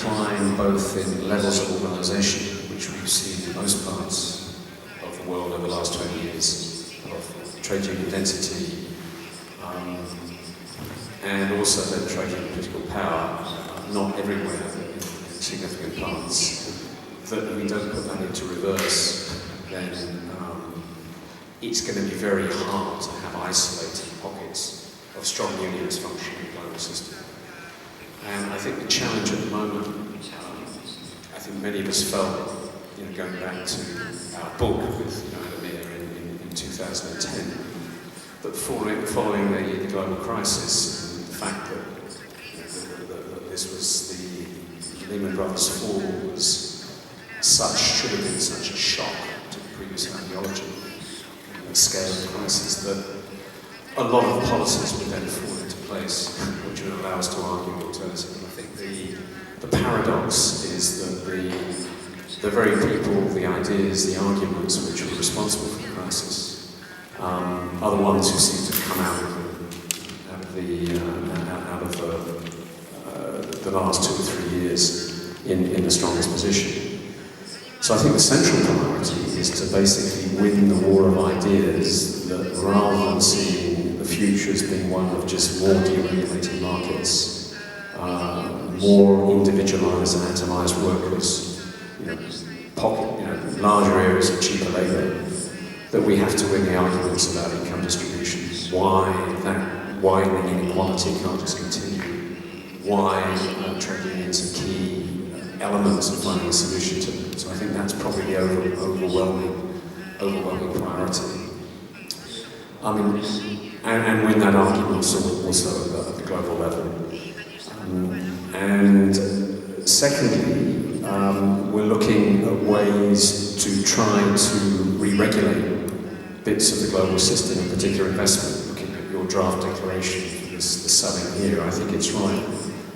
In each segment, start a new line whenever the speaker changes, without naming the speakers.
decline both in levels of organisation, which we've seen in most parts of the world over the last 20 years, of trade union density, and also then trade union political power, not everywhere, but in significant parts, that we don't put that into reverse, then it's going to be very hard to have isolated pockets of strong unions functioning in the global system. And I think the challenge at the moment, I think many of us felt, going back to our book with Adam Meir in 2010, that following the global crisis, and the fact that this was the Lehman Brothers fall was should have been such a shock to the previous ideology and the scale of the crisis, that a lot of policies would then fall into place, which would allow us to argue alternatively. I think the paradox is that the very people, the ideas, the arguments which were responsible for the crisis are the ones who seem to have come out of the last 2 or 3 years in the strongest position. So I think the central priority is to basically win the war of ideas, that rather than seeing the future as being one of just more deregulated markets, more individualised and atomised workers, larger areas of cheaper labour, that we have to win the arguments about income distribution, why inequality can't just continue, why trade unions are key elements of finding a solution to them. So I think that's probably the overwhelming priority. And win that argument also at the global level. And secondly, we're looking at ways to try to re-regulate bits of the global system, in particular investment. Looking at your draft declaration for this selling here, I think it's right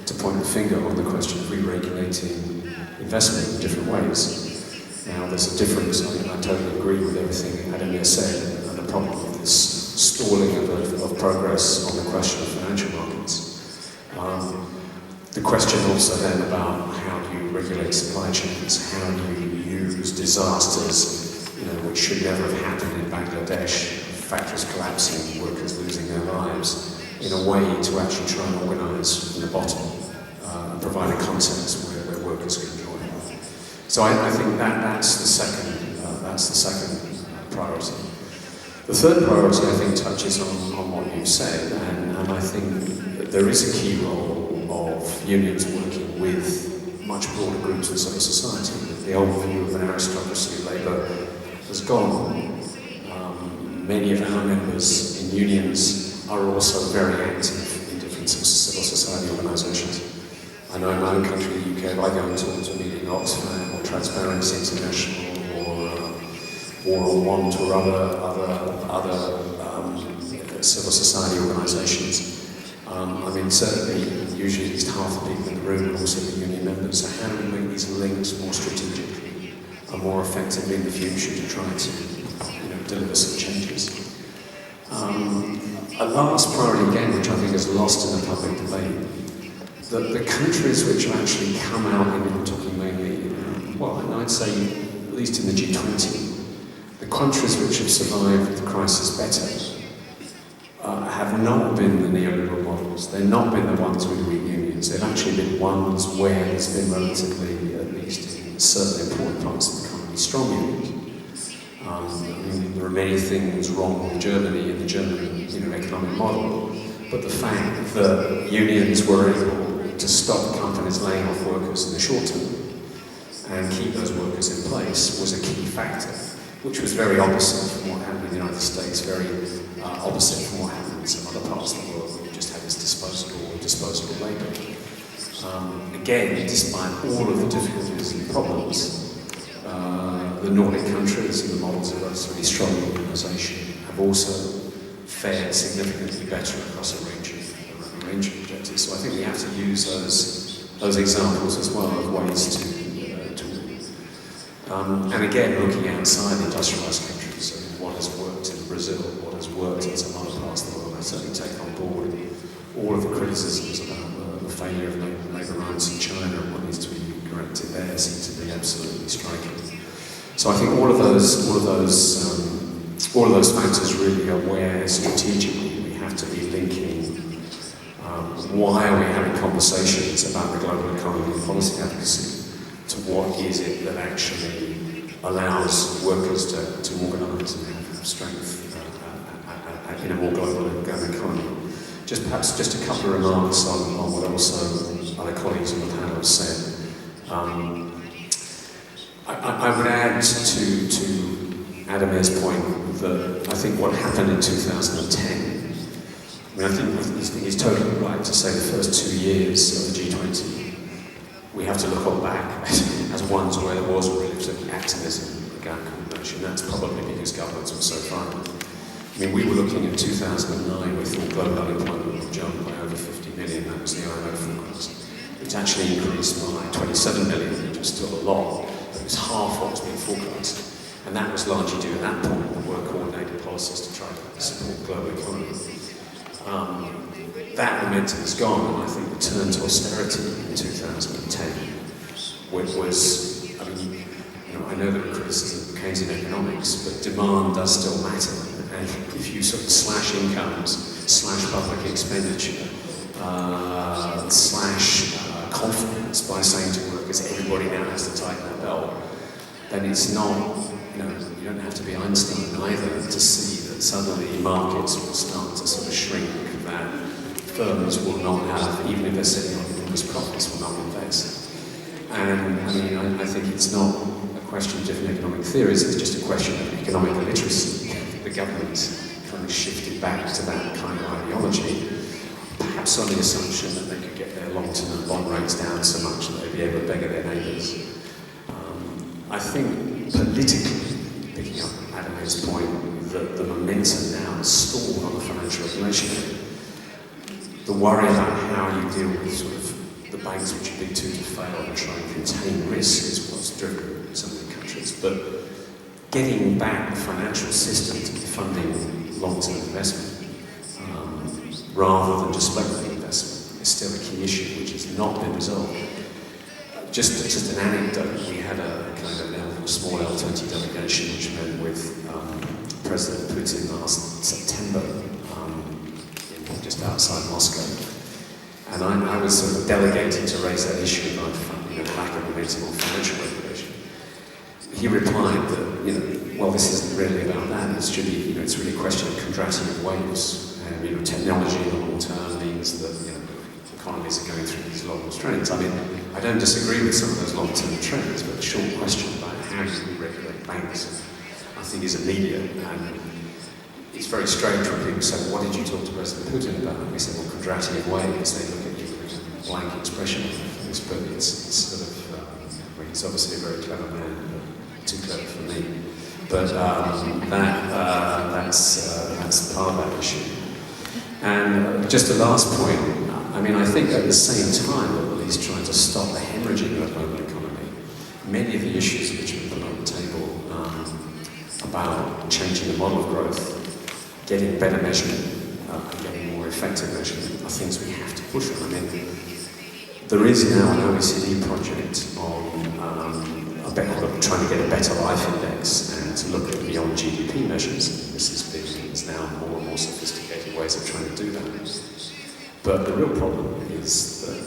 to point the finger on the question of re-regulating investment in different ways. Now, there's a difference. I totally agree with everything Adam Meir said, and the problem with this stalling of progress on the question of financial markets. The question also then about how do you regulate supply chains, how do you use disasters, which should never have happened in Bangladesh, factories collapsing, workers losing their lives, in a way to actually try and organise from the bottom and provide a context where workers can join. So I think that's the second priority. The third priority, I think, touches on what you've said, and I think there is a key role of unions working with much broader groups in civil society. The old view of an aristocracy of labour has gone. Many of our members in unions are also very active in different civil society organisations. I know in my own country, the UK, if I go and talk to a meeting at Oxfam or Transparency International or Want or other civil society organisations, certainly, usually at least half the people in the room are also the union members. So how do we make these links more strategically and more effectively in the future to try to, deliver some changes? A last priority again, which I think is lost in the public debate, that the countries which have actually come out, and I'm talking mainly, I'd say at least in the G20, the countries which have survived the crisis better have not been the neoliberal models. They've not been the ones with weak unions. They've actually been ones where there's been relatively, at least in certain important parts of the economy, strong unions. There are many things wrong with Germany and the German economic model, but the fact that unions were able to stop companies laying off workers in the short term and keep those workers in place was a key factor, which was very opposite from what happened in the United States, very opposite from what happened in some other parts of the world where you just had this disposable labour. Again, despite all of the difficulties and problems, the Nordic countries and the models of relatively strong organisation have also fared significantly better across a range of objectives. So I think we have to use those examples as well of ways to and again, looking outside industrialised countries, what has worked in Brazil, what has worked in some other parts of the world, I certainly take on board all of the criticisms about the failure of labour rights in China and what needs to be corrected there seem to be absolutely striking. So I think all of those factors really are where strategically we have to be linking. Why are we having conversations about the global economy and policy advocacy to what is it that actually allows workers to organise and have strength in a more global economy? Perhaps just a couple of remarks on what also other colleagues on the panel have said. I would add to Adamir's point that I think what happened in 2010, I think he's totally right to say the first 2 years of the G20, we have to look on back as ones where there was relative activism around coordination. That's probably because governments were so far. I mean, we were looking at 2009, we thought global unemployment would jump by over 50 million, that was the IMF forecast. It's actually increased by 27 million, which is still a lot, but it was half what was being forecast. And that was largely due at that point to work coordinated policies to try to support the global economy. That momentum is gone, and I think the turn to austerity in 2010 was, I know there are criticisms of Keynesian economics, but demand does still matter. And if you sort of slash incomes, slash public expenditure, slash confidence by saying to workers, everybody now has to tighten their belt, then it's not, you don't have to be Einstein either to see that suddenly markets will start to sort of shrink, that firms will not have, even if they're sitting on enormous profits, will not invest. And I think it's not a question of different economic theories, it's just a question of economic illiteracy. The government kind of shifted back to that kind of ideology, perhaps on the assumption that they could get their long-term bond rates down so much that they'd be able to beggar their neighbours. I think politically, picking up Adamir's point, that the momentum now is stalled on the financial regulation area. The worry about how you deal with sort of the banks which are big too to fail and try and contain risk is what's driven some of the countries. But getting back the financial system to be funding long-term investment rather than just speculative investment is still a key issue which has not been resolved. Just an anecdote, we had a kind of small L20 delegation which met with President Putin last September, just outside Moscow. And I was sort of delegated to raise that issue about the lack of momentum on financial regulation. He replied that, well, this isn't really about that. It's really, it's really a question of contrasting of waves. And technology in the long term means that economies are going through these long trends. I don't disagree with some of those long-term trends, but the short question about how do we regulate banks, I think, is immediate. And it's very strange when people say, well, what did you talk to President Putin about? And we say, well, contrasting waves. They look at you with a blank expression on their face, but it's sort of, he's obviously a very clever man, but too clever for me. But that's part of that issue. And just a last point, I think at the same time that he's trying to stop the hemorrhaging of the global economy, many of the issues which have been put on the table about changing the model of growth, getting better measurement, and getting more effective measurement are things we have to push on. There is now an OECD project on trying to get a better life index and to look at beyond GDP measures. There's now more and more sophisticated ways of trying to do that. But the real problem is that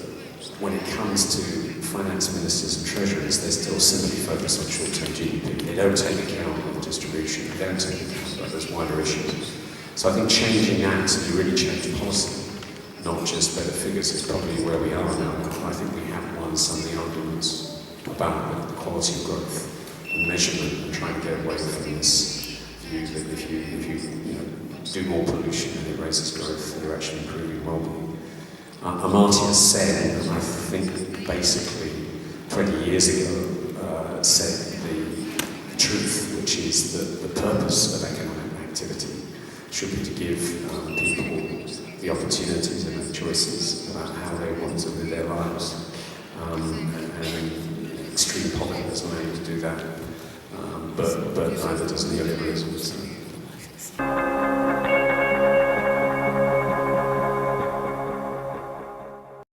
when it comes to finance ministers and treasurers, they still simply focus on short-term GDP. They don't take account of distribution, they don't take account of those wider issues. So I think changing that so you really change policy, not just better figures, is probably where we are now. I think we have won some of the arguments about the quality of growth and measurement and trying to get away from this view that if you do more pollution and it raises growth, you're actually improving well-being. Amartya Sen, I think basically 20 years ago, said the truth, which is that the purpose of economic activity should be to give people the opportunity to make choices about how they want to live their lives. And extreme poverty doesn't allow you to do that, but neither does neoliberalism. So